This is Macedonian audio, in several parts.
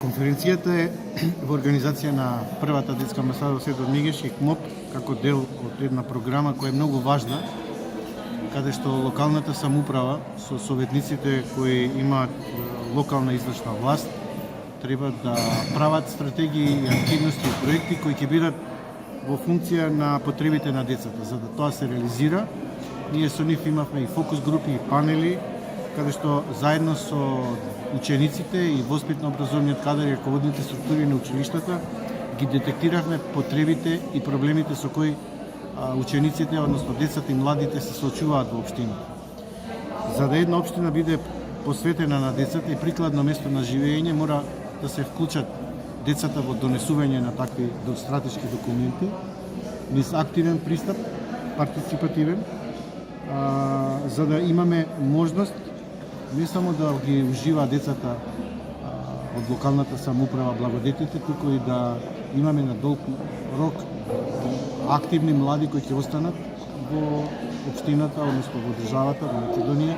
Конференцијата е во организација на првата детска амбасада во Светот Мегеш и КМОП како дел од една програма која е многу важна, каде што локалната самоуправа со советниците кои имаат локална извршна власт треба да прават стратегии и активности и проекти кои ќе бидат во функција на потребите на децата. За да тоа се реализира, ние со нив имавме и фокус групи и панели, каде што заедно со учениците и воспитно-образовниот кадар и раководните структури на училиштата ги детектиравме потребите и проблемите со кои учениците, односно децата и младите се соочуваат во општината. За да една општина биде посветена на децата и прикладно место на живење, мора да се вклучат децата во донесување на такви стратешки документи, низ активен пристап, партиципативен, за да имаме можност не само да ги ужива децата од локалната самоуправа благодетите, туку и да имаме на долг рок активни млади кои ќе останат во општината, односно во државата, во Македонија,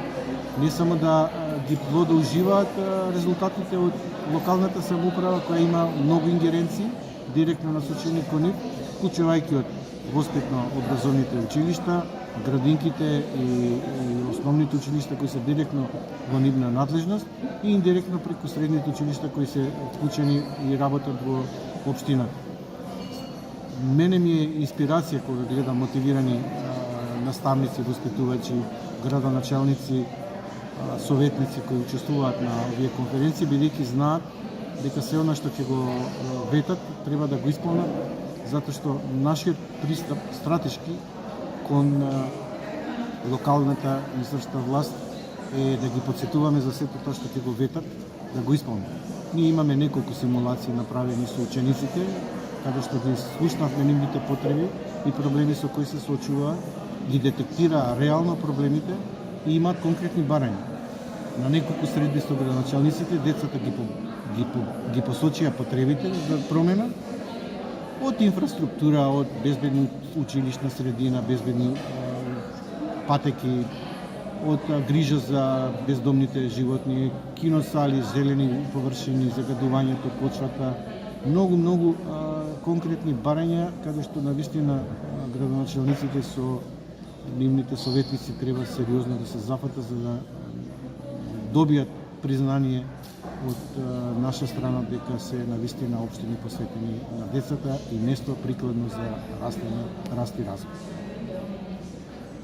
не само да ги уживаат резултатите од локалната самоуправа која има многу ингеренции, директно насочени кон нив, вклучувајќи од воспитно-образовните училишта, градинките и основните училишта кои се директно во нивна надлежност и индиректно преку средните училишта кои се вклучени и работат во општината. Мене ми е инспирација кога гледам мотивирани наставници, воспитувачи, градоначалници, советници кои учествуваат на овие конференции, бидејќи знаат дека се она што ќе го ветат треба да го исполнат, затоа што нашиот пристап стратешки кон локалната извршна власт е да ги подсетуваме за сето тоа што ќе го ветат, да го исполнат. Ние имаме неколку симулации направени со учениците, каде што ги слушнавме нивните потреби и проблеми со кои се соочуваат, ги детектира реално проблемите и имаат конкретни барања. На неколку средби со градоначалниците децата ги посочија потребите за промена, од инфраструктура, од безбедна училишна средина, безбедни патеки, од грижа за бездомните животни, киносали, зелени површини, загадувањето почвата, многу конкретни барања каде што навистина градоначалниците со нивните советници треба сериозно да се зафатат за да добијат признание од наша страна дека се навистина општини посветени на децата и место прикладно за раст и развој.